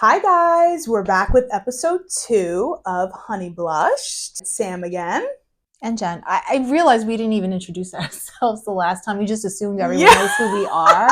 Hi guys, we're back with episode 2 of Honey Blushed. It's Sam again. And Jen. I realized we didn't even introduce ourselves the last time. We just assumed everyone knows who we are.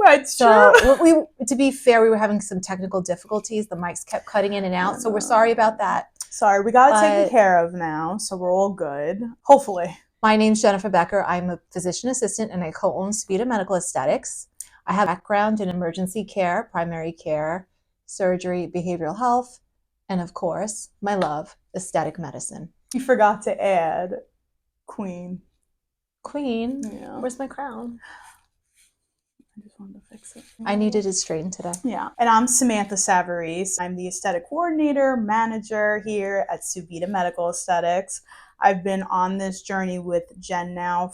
That's so true. To be fair, we were having some technical difficulties. The mics kept cutting in and out, so we're sorry about that. Sorry, we got it taken care of now, so we're all good. Hopefully. My name's Jennifer Becker. I'm a physician assistant and I co-own Speeda Medical Aesthetics. I have a background in emergency care, primary care, surgery, behavioral health, and of course, my love, aesthetic medicine. You forgot to add Queen. Queen? Yeah. Where's my crown? I just wanted to fix it. I needed it straightened today. Yeah. And I'm Samantha Savarese. I'm the aesthetic coordinator, manager here at Speeda Medical Aesthetics. I've been on this journey with Jen now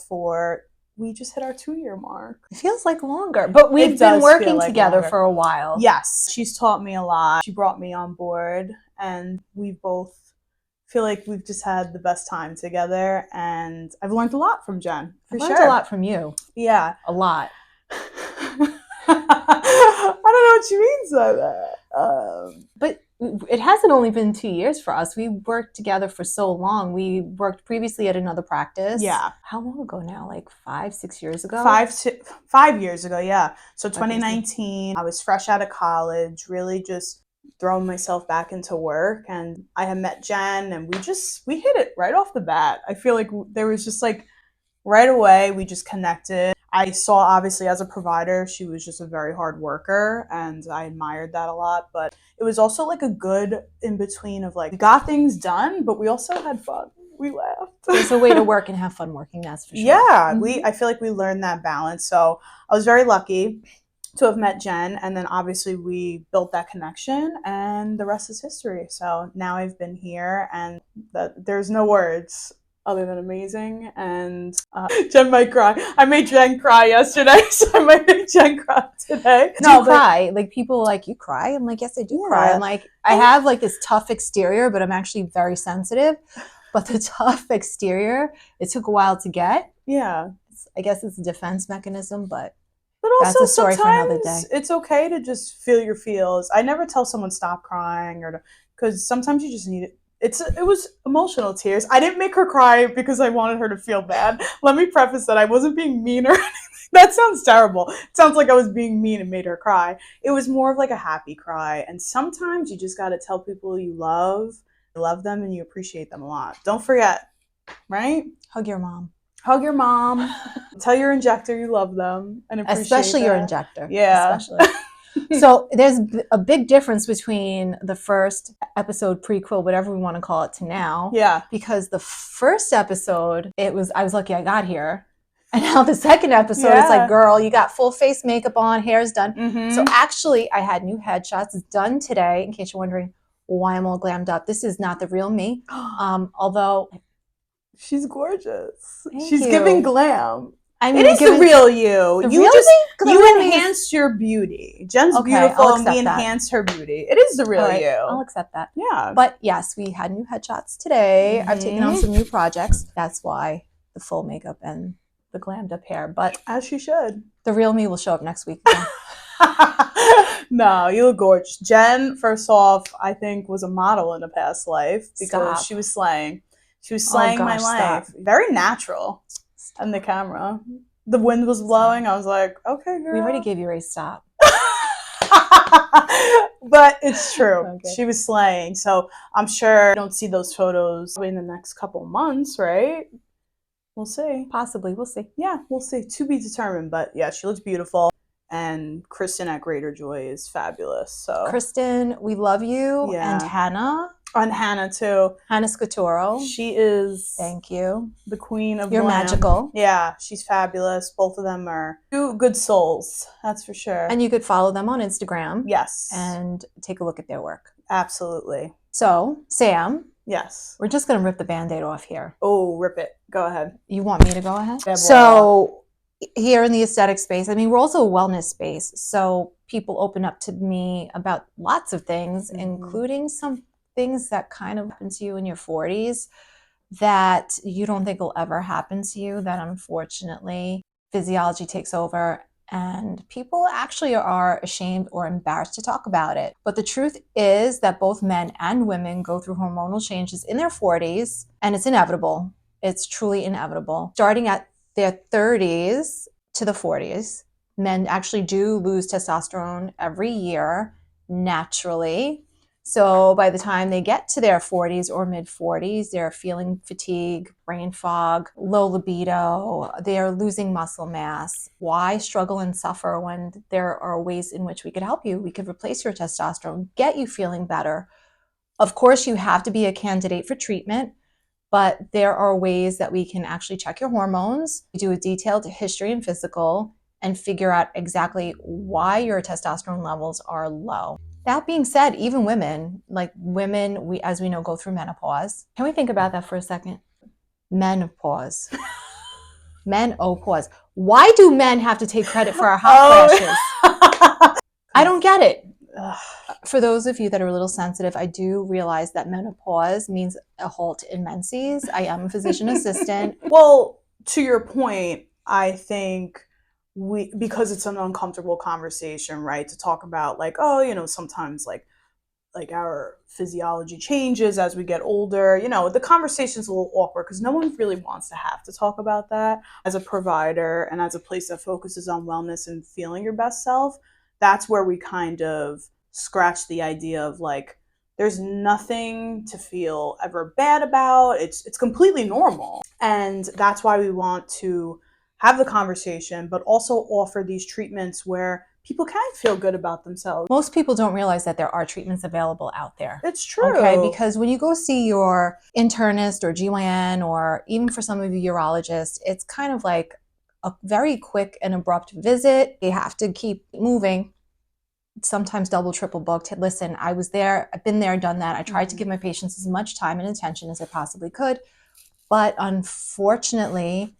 we just hit our 2-year mark. It feels like longer, but we've been working together for a while. Yes. She's taught me a lot. She brought me on board and we both feel like we've just had the best time together, and I've learned a lot from Jen. I've learned a lot from you. Yeah. A lot. I don't know what she means by that. But it hasn't only been 2 years for us. We worked together for so long. We worked previously at another practice. Yeah. How long ago now? Like 5-6 years ago? 5 years ago, yeah. So 2019, I was fresh out of college, really just throwing myself back into work, and I had met Jen and we hit it right off the bat. I feel like there was just like right away we just connected. I saw, obviously, as a provider, she was just a very hard worker, and I admired that a lot. But it was also like a good in between of like, we got things done, but we also had fun. We laughed. There's a way to work and have fun working, that's for sure. Yeah, I feel like we learned that balance. So I was very lucky to have met Jen, and then obviously we built that connection, and the rest is history. So now I've been here, and there's no words other than amazing. And Jen might cry. I made Jen cry yesterday, so I might make Jen cry today. Cry? Like, people are like, you cry? I'm like, yes, I do cry. I'm like, I have like this tough exterior, but I'm actually very sensitive. But the tough exterior, it took a while to get. Yeah. I guess it's a defense mecanism, but also that's a story for another day. It's okay to just feel your feels. I never tell someone stop crying, because sometimes you just need it. It was emotional tears. I didn't make her cry because I wanted her to feel bad. Let me preface that I wasn't being mean or anything. That sounds terrible. It sounds like I was being mean and made her cry. It was more of like a happy cry. And sometimes you just got to tell people you love them and you appreciate them a lot. Don't forget, right? Hug your mom. Hug your mom. Tell your injector you love them and appreciate especially that. Your injector. Yeah. Especially. So there's a big difference between the first episode, prequel, whatever we want to call it, to now. Yeah. Because the first episode, I was lucky I got here. And now the second episode, It's like, girl, you got full face makeup on, hair's done. Mm-hmm. So actually, I had new headshots done today, in case you're wondering why I'm all glammed up. This is not the real me. Although... She's gorgeous. She's giving glam. I mean, it is the real you. You enhanced your beauty. Jen's beautiful, and we enhanced her beauty. It is the real you. I'll accept that. Yeah. But yes, we had new headshots today. I've taken on some new projects. That's why the full makeup and the glammed up hair. But as she should. The real me will show up next week. No, you look gorgeous. Jen, first off, I think was a model in a past life because she was slaying. She was slaying my life. Very natural on the camera. The wind was blowing. I was like, okay, girl. We already gave you a stop. But it's true. Okay. She was slaying. So I'm sure you don't see those photos in the next couple of months, right? We'll see. Possibly. We'll see. Yeah, we'll see. To be determined. But yeah, she looks beautiful. And Kristen at Greater Joy is fabulous. So Kristen, we love you. Yeah. And Hannah. And Hannah too. Hannah Scatoro. She is. Thank you. The queen of You're glam. Magical. Yeah, she's fabulous. Both of them are two good souls. That's for sure. And you could follow them on Instagram. Yes. And take a look at their work. Absolutely. So, Sam. Yes. We're just going to rip the Band-Aid off here. Oh, rip it. Go ahead. You want me to go ahead? Yeah, so, here in the aesthetic space, I mean, we're also a wellness space. So, people open up to me about lots of things, including some things that kind of happen to you in your 40s that you don't think will ever happen to you, that unfortunately physiology takes over And people actually are ashamed or embarrassed to talk about it. But the truth is that both men and women go through hormonal changes in their 40s, and it's inevitable. It's truly inevitable. Starting at their 30s to the 40s, men actually do lose testosterone every year naturally. So by the time they get to their 40s or mid 40s, they're feeling fatigue, brain fog, low libido, they're losing muscle mass. Why struggle and suffer when there are ways in which we could help you? We could replace your testosterone, get you feeling better. Of course, you have to be a candidate for treatment, but there are ways that we can actually check your hormones, do a detailed history and physical, and figure out exactly why your testosterone levels are low. That being said, even women, we, as we know, go through menopause. Can we think about that for a second? Menopause. Menopause. Why do men have to take credit for our hot flashes? I don't get it. For those of you that are a little sensitive, I do realize that menopause means a halt in menses. I am a physician assistant. Well, to your point, I think because it's an uncomfortable conversation, right? To talk about like, oh, sometimes like our physiology changes as we get older. The conversation's a little awkward because no one really wants to have to talk about that. As a provider and as a place that focuses on wellness and feeling your best self, that's where we kind of scratch the idea of like, there's nothing to feel ever bad about. It's completely normal. And that's why we want to have the conversation, but also offer these treatments where people can feel good about themselves. Most people don't realize that there are treatments available out there. It's true. Okay, because when you go see your internist or GYN, or even for some of you urologists, it's kind of like a very quick and abrupt visit. They have to keep moving, sometimes double, triple booked. Listen, I was there, I've been there, done that. I tried to give my patients as much time and attention as I possibly could. But unfortunately,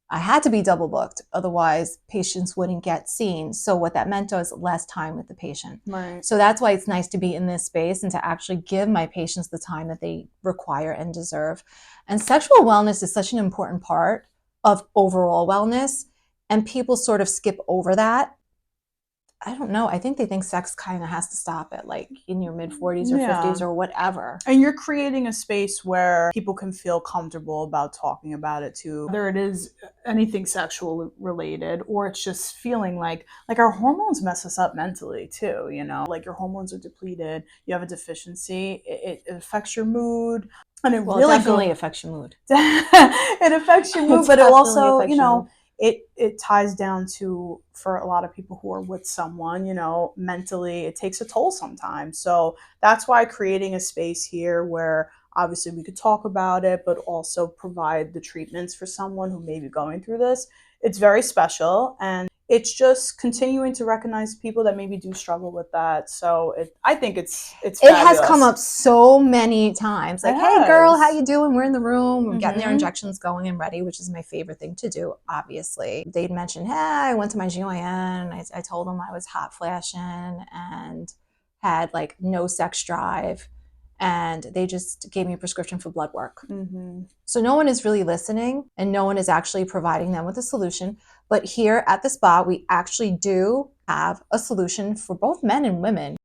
I had to be double booked. Otherwise, patients wouldn't get seen. So what that meant was less time with the patient. Right. So that's why it's nice to be in this space and to actually give my patients the time that they require and deserve. And sexual wellness is such an important part of overall wellness. And people sort of skip over that. I don't know. I think they think sex kind of has to stop at like in your mid 40s or 50s or whatever. And you're creating a space where people can feel comfortable about talking about it too. Whether it is anything sexual related or it's just feeling like our hormones mess us up mentally too, like your hormones are depleted, you have a deficiency, it affects your mood. And it really definitely affects your mood. It affects your mood, but it also, it ties down to, for a lot of people who are with someone, mentally, it takes a toll sometimes. So that's why creating a space here where obviously we could talk about it, but also provide the treatments for someone who may be going through this. It's very special. And it's just continuing to recognize people that maybe do struggle with that. So I think it's fabulous. It has come up so many times. Like, hey girl, how you doing? We're in the room. We're getting their injections going and ready, which is my favorite thing to do, obviously. They'd mention, hey, I went to my GYN. I told them I was hot flashing and had like no sex drive. And they just gave me a prescription for blood work. So no one is really listening and no one is actually providing them with a solution. But here at the spa, we actually do have a solution for both men and women.